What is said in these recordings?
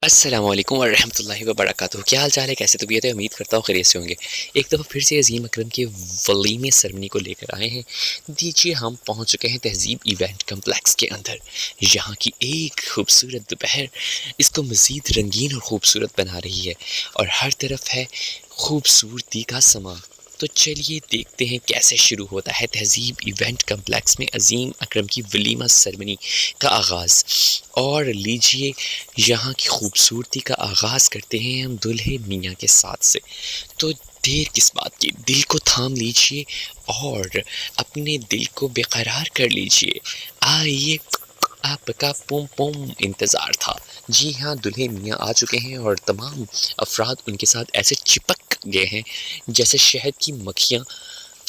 अस्सलामुअलैकुम वरहमतुल्लाहि वबरकातुहू। क्या हाल चाल है, कैसे तबीयत है? उम्मीद करता हूँ खैरियत से होंगे। एक दफ़ा फिर से अज़ीम अकरम के वलीमे सेरेमनी को लेकर आए हैं। दीजिए, हम पहुँच चुके हैं तहज़ीब इवेंट कम्प्लेक्स के अंदर। यहाँ की एक खूबसूरत दोपहर इसको मज़ीद रंगीन और ख़ूबसूरत बना रही है और हर तरफ है खूबसूरती का समा। तो चलिए देखते हैं कैसे शुरू होता है तहज़ीब इवेंट कम्प्लेक्स में अज़ीम अकरम की वलीमा सेरेमनी का आगाज़। और लीजिए, यहाँ की खूबसूरती का आगाज़ करते हैं हम दूल्हे मियाँ के साथ से। तो देर किस बात की, दिल को थाम लीजिए और अपने दिल को बेकरार कर लीजिए। आइए, आपका पुम पुम इंतज़ार था। जी हाँ, दूल्हे मियाँ आ चुके हैं और तमाम अफ़राद उनके साथ ऐसे चिपक गए हैं जैसे शहद की मक्खियाँ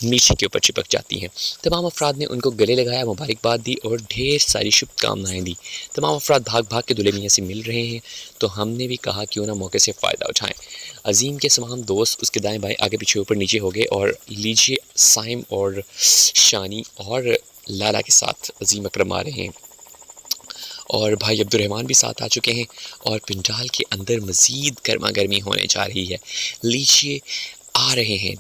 मीठे के ऊपर चिपक जाती हैं। तमाम अफ़राद ने उनको गले लगाया, मुबारकबाद दी और ढेर सारी शुभकामनाएँ दी। तमाम अफ़राद भाग-भाग के दूल्हे मियाँ से मिल रहे हैं, तो हमने भी कहा क्यों ना मौके से फ़ायदा उठाएँ। अज़ीम के तमाम दोस्त उसके दाएँ-बाएँ, आगे-पीछे, ऊपर-नीचे हो गए और लीजिए, साइम और शानी और लाला के साथ अज़ीम अकरम आ रहे हैं और भाई अब्दुर्रहमान भी साथ आ चुके हैं और पंडाल के अंदर मज़ीद गरमा-गर्मी होने जा रही है। लीजिए, आ रहे हैं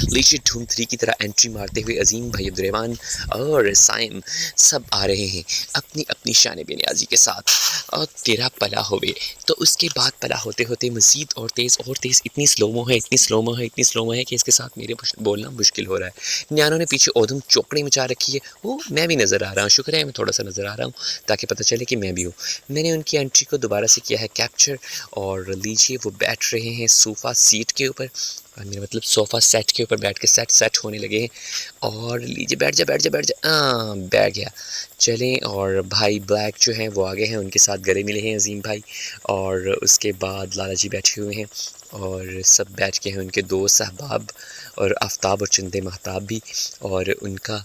लीजिए, धूम 3 की तरह एंट्री मारते हुए अज़ीम भाई अब्दुर्रहमान और साइम सब आ रहे हैं अपनी अपनी शान बेनियाज़ी के साथ। और तेरा पला होवे। तो उसके बाद पला होते होते मज़ीद और तेज़ इतनी स्लोमो है, इतनी स्लोमो है कि इसके साथ मेरे बोलना मुश्किल हो रहा है। न्यानों ने पीछे ओधम चौकड़ी मचा रखी है। वो मैं भी नज़र आ रहा हूँ, शुक्र है मैं थोड़ा सा नज़र आ रहा हूँ ताकि पता चले कि मैं भी हूँ। मैंने उनकी एंट्री को दोबारा से किया है कैप्चर और लीजिए, वो बैठ रहे हैं सोफ़ा सीट के ऊपर, मेरा मतलब सोफ़ा सेट के ऊपर बैठ के सेट होने लगे हैं। और लीजिए, बैठ जा, बैठ गया। चलें, और भाई ब्लैक जो हैं वो आगे हैं, उनके साथ गले मिले हैं अज़ीम भाई। और उसके बाद लाला जी बैठे हुए हैं और सब बैठ के हैं उनके दोस्त अहबाब और आफ्ताब और चंदे महताब भी और उनका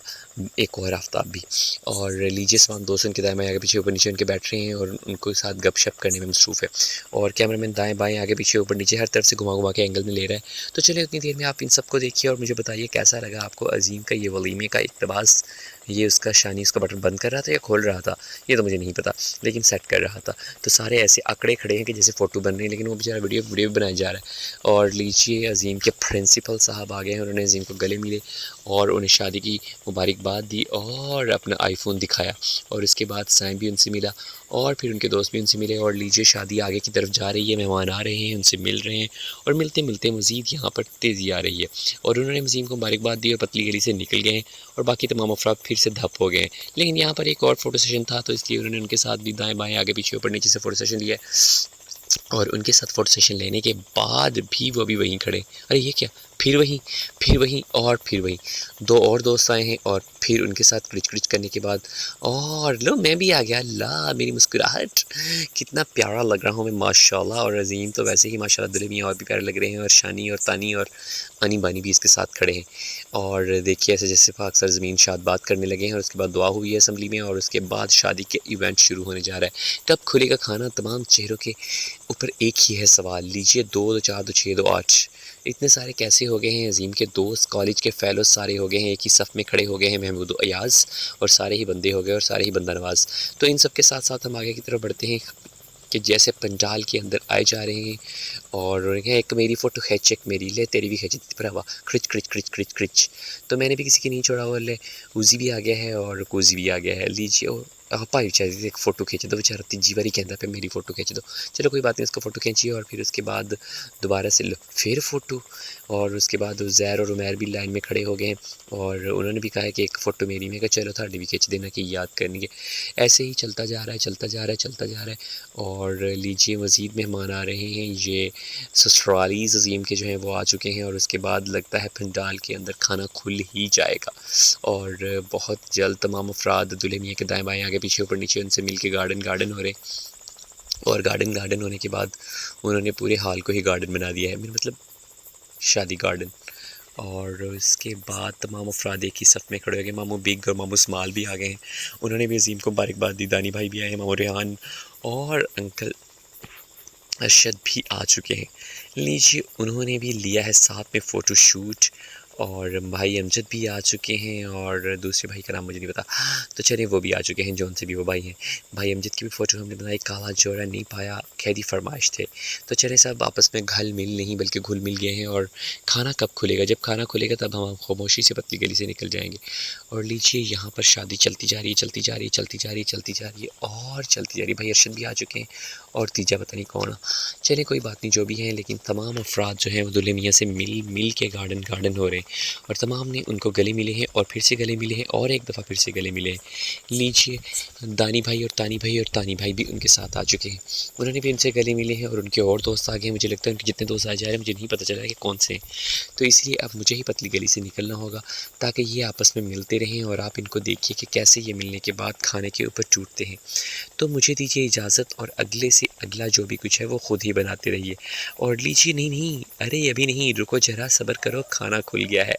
एक और आफ्ताब भी। और लीजिए, तमाम दोस्त उनके दाएँ बाएँ, आगे पीछे, ऊपर नीचे उनके बैठ रहे हैं और उनको साथ गपशप करने में मसरूफ़ है। और कैमरामैन दाएँ बाएँ, आगे पीछे, ऊपर नीचे हर तरफ से घुमा के एंगल में ले रहा है। तो चलिए, उतनी देर में आप इन सबको देखिए और मुझे बताइए कैसा लगा आपको अज़ीम का ये वलीमे का इक़्तिबास। ये उसका शानी उसका बटन बंद कर रहा था या खोल रहा था, ये तो मुझे नहीं पता, लेकिन सेट कर रहा था। तो सारे ऐसे अकड़े खड़े हैं कि जैसे फ़ोटो बन रही है, लेकिन वो बेचारा वीडियो बनाया जा रहा है। और लीजिए, अज़ीम के प्रिंसिपल साहब आ गए हैं, उन्होंने अज़ीम को गले मिले और उन्हें शादी की मुबारकबाद दी और अपना आईफ़ोन दिखाया। और उसके बाद साइम भी उनसे मिला और फिर उनके दोस्त भी उनसे मिले। और लीजिए, शादी आगे की तरफ जा रही है, मेहमान आ रहे हैं, उनसे मिल रहे हैं और मिलते-मिलते मज़ीद यहाँ पर तेज़ी आ रही है। और उन्होंने अज़ीम को मुबारकबाद दी और पतली गली से निकल गए हैं और बाकी तमाम अफ़राद फिर से धप हो गए हैं। लेकिन यहाँ पर एक और फ़ोटो सेशन था, तो इसलिए उन्होंने उनके साथ भी दाएँ-बाएँ, आगे-पीछे, ऊपर-नीचे से फ़ोटो सेशन लिया और उनके साथ फ़ोटो सेशन लेने के बाद भी वो भी वहीं खड़े। अरे ये क्या, फिर वहीं और फिर वहीं। 2 और दोस्त आए हैं और फिर उनके साथ क्रिच-क्रिच करने के बाद और लो, मैं भी आ गया। ला, मेरी मुस्कुराहट, कितना प्यारा लग रहा हूँ मैं, माशाल्लाह। और अज़ीम तो वैसे ही माशाल्लाह दुल्हे मियाँ और भी प्यारे लग रहे हैं और शानी और तानी और अनी बानी भी इसके साथ खड़े हैं। और देखिए, ऐसे जैसे पाक सरज़मीन शाद बात करने लगे हैं और उसके बाद दुआ हुई है असम्बली में और उसके बाद शादी के इवेंट शुरू होने जा रहा है। कब खुलेगा खाना? तमाम चेहरों के ऊपर एक ही है सवाल। लीजिए, 2 2 4 2 6 2 8 इतने सारे कैसे हो गए हैं? अज़ीम के दोस्त, कॉलेज के फ़ेलोज़ सारे हो गए हैं, एक ही सफ़ में खड़े हो गए हैं, महमूद अयाज़, और सारे ही बंदे हो गए और सारे ही बंदा नवाज़। तो इन सब के साथ-साथ हम आगे की तरफ बढ़ते हैं कि जैसे पंडाल के अंदर आए जा रहे हैं और एक मेरी फ़ोटो खींच, एक मेरी, ले तेरी भी खींच भरावा, खिच खिच खिच खिच खिच। तो मैंने भी किसी की नहीं छोड़ा, और ले उज़ी भी आ गया है और कोज़ी भी आ गया है। लीजिए, और आपा बेचारे एक फ़ोटो खींच दो, बेचारा तीजी बारी कहता पे मेरी फ़ोटो खींच दो। चलो कोई बात नहीं, उसका फ़ोटो खींचिए और फिर उसके बाद दोबारा से लो फिर फ़ोटो। और उसके बाद ज़ैर और उमैर भी लाइन में खड़े हो गए हैं और उन्होंने भी कहा है कि एक फ़ोटो मेरी। मैं कहा चलो थाड़ी भी खींच देना कि याद करनी है। ऐसे ही चलता जा रहा है, चलता जा रहा है, चलता जा रहा है। और लीजिए, मज़ीद मेहमान आ रहे हैं। ये ससुरालीज़ अज़ीम के जो हैं वो आ चुके हैं और उसके बाद लगता है पंडाल के अंदर खाना खुल ही जाएगा। और बहुत जल्द तमाम अफ़राद दूल्हे मियाँ के दाएँ बाएँ, आगे पीछे, ऊपर नीचे उनसे मिल के गार्डन हो रहे हैं। और गार्डन होने के बाद उन्होंने पूरे हाल को ही गार्डन बना दिया है, मेरा मतलब शादी गार्डन। और इसके बाद तमाम अफ़राद एक ही सफ़ में खड़े हो गए। मामू बिग और मामू स्माल भी आ गए हैं, उन्होंने भी अज़ीम को मुबारकबाद दी। दानी भाई भी आए हैं, मामू रेहान और अंकल अरशद भी आ चुके हैं। लीजिए, उन्होंने भी लिया है साथ में फ़ोटो शूट और भाई अमजद भी आ चुके हैं और दूसरे भाई का नाम मुझे नहीं पता, तो चलिए वो भी आ चुके हैं, जौन से भी वो भाई हैं। भाई अमजद की भी फ़ोटो हमने बनाई, काला जोड़ा नहीं पाया, खैरी फरमाइश थे। तो चले सब आपस में घल मिल नहीं बल्कि घुल मिल गए हैं। और खाना कब खुलेगा? जब खाना खुलेगा तब हम खामोशी से पतली गली से निकल जाएंगे। और लीजिए यहाँ पर शादी चलती जा रही है, चलती जा रही है, चलती जा रही है, चलती जा रही है और चलती जा रही है। भाई अरशद भी आ चुके हैं और तीजा पता नहीं कौन। चले कोई बात नहीं, जो भी हैं, लेकिन तमाम अफराद जो हैं वो दूल्हे मियाँ से मिल के गार्डन हो रहे हैं और तमाम ने उनको गले मिले हैं और फिर से गले मिले हैं और एक दफ़ा फिर से गले मिले हैं। लीजिए दानी भाई और तानी भाई भी उनके साथ आ चुके हैं, उन्होंने भी उनसे गले मिले हैं और उनके और दोस्त आ गए हैं। मुझे लगता है उनके जितने दोस्त आ जा रहे हैं मुझे नहीं पता चला है कि कौन से हैं, तो इसलिए अब मुझे ही पतली गली से निकलना होगा ताकि ये आपस में मिलते रहें और आप इनको देखिए कि कैसे ये मिलने के बाद खाने के ऊपर टूटते हैं। तो मुझे दीजिए इजाज़त और अगले से अगला जो भी कुछ है वो ख़ुद ही बनाते रहिए। और लीजिए नहीं, अरे अभी नहीं, रुको ज़रा, सब्र करो, खाना खुल गया है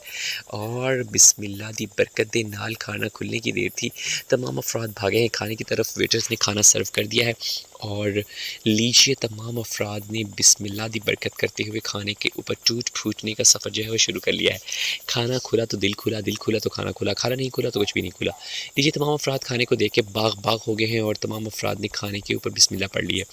और बिस्मिल्लाह दी बरकत दे नाल खाना खुलने की देर थी। तमाम अफराद भागे हैं खाने की तरफ, वेटर्स ने खाना सर्व कर दिया है और लीजिए तमाम अफराद ने बिस्मिल्लाह दी बरकत करते हुए खाने के ऊपर टूट फूटने का सफ़र जो है वो शुरू कर लिया है। खाना खुला तो दिल खुला, दिल खुला तो खाना खुला, खाना नहीं खुला तो कुछ भी नहीं खुला। लीजिए तमाम अफराद खाने को देख के बाग हो गए हैं और तमाम अफराद ने खाने के ऊपर बिस्मिल्लाह पढ़ ली है।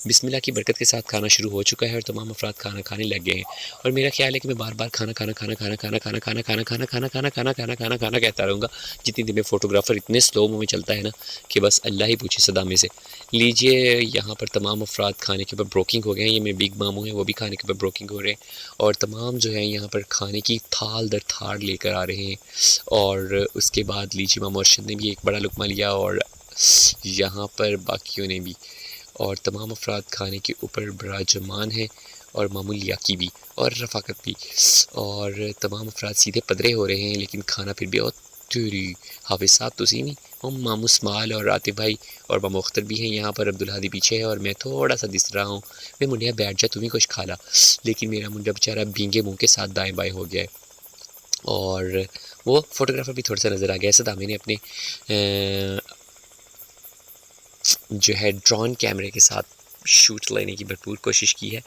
बिस्मिल्लाह की बरकत के साथ खाना शुरू हो चुका है और तमाम अफराद खाना खाने लग गए हैं। और मेरा ख्याल है कि मैं बार बार खाना खाना खाना खाना खाना खाना खाना खाना खाना खाना खाना खाना खाना खाना खाना कहता रहूँगा जितनी देर में फ़ोटोग्राफ़र इतने स्लो में चलता है ना कि बस अल्लाह ही पूछे सदामे से। लीजिए यहाँ पर तमाम अफराद खाने के ऊपर ब्रोकिंग हो गए हैं। ये मेरे बिग मामू हैं, वो भी खाने के ऊपर ब्रोकिंग हो रहे हैं और तमाम जो है यहाँ पर खाने की थाल दर थाल लेकर आ रहे हैं। और उसके बाद लीजिए मामू अरशद ने भी एक बड़ा लुकमा लिया और यहाँ पर बाकियों ने भी, और तमाम अफराद खाने के ऊपर विराजमान हैं और मामू लियाकी भी और रफ़ाकत भी, और तमाम अफराद सीधे पदरे हो रहे हैं। लेकिन खाना फिर भी और तेरी हाफिज़ साहब तुसी नहीं, हम मामू स्माल और आतिफ भाई और मामू अख्तर भी हैं यहाँ पर। अब्दुल हादी पीछे है और मैं थोड़ा सा दिस रहा हूँ। मैं मुंडिया बैठ जा, तुम्हें कुछ खा ला, लेकिन मेरा मुंडा बेचारा भींगे मुँह के साथ दाएँ बाएँ हो गया है। और वो फ़ोटोग्राफ़र भी थोड़ा सा नज़र आ गया। सदामे ने अपने जो है ड्रोन कैमरे के साथ शूट लेने की भरपूर कोशिश की है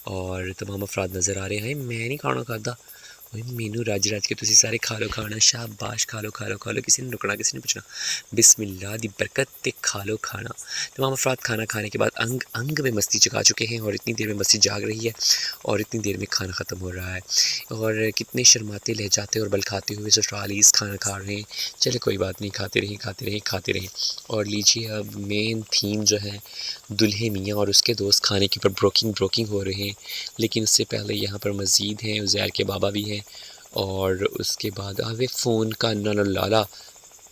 और तमाम अफराद नज़र आ रहे हैं। मैं नहीं खाना खाता, मैनू रज के तुसी सारे खा लो खाना, शाबाश, खा लो किसी ने रुकना, किसी ने पूछना, बिस्मिल्लाह दी बरकत ते खा लो खाना। तमाम अफराद खाना खाने के बाद अंग में मस्ती चुका चुके हैं और इतनी देर में मस्ती जाग रही है और इतनी देर में खाना ख़त्म हो रहा है और कितने शर्माते लहजाते और बल खाते हुए ससुरालीज़ खाना खा रहे हैं। चले कोई बात नहीं, खाते रहें। और लीजिए अब मेन थीम जो है दुल्हे मियाँ और उसके दोस्त खाने के ऊपर ब्रोकिंग हो रहे हैं। लेकिन उससे पहले यहाँ पर मज़ीद हैं, उज़ैर के बाबा भी हैं और उसके बाद आवे फ़ोन का ना लाला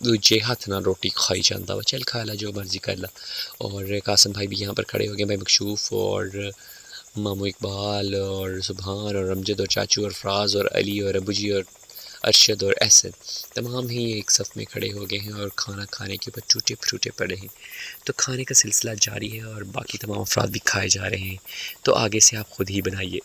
दूजे हाथ ना रोटी खाई जाता वा, चल खा ला जो मर्ज़ी कर ला। और कासिम भाई भी यहाँ पर खड़े हो गए, भाई मकशूफ़ और मामू इकबाल और सुबहान और अमजद और चाचू और फराज और अली और अबू जी और अरशद और एहसन तमाम ही एक सफ़ में खड़े हो गए हैं और खाना खाने के ऊपर टूटे फूटे पड़े हैं। तो खाने का सिलसिला जारी है और बाकी तमाम अफराद भी खाए जा रहे हैं। तो आगे से आप ख़ुद ही बनाइए।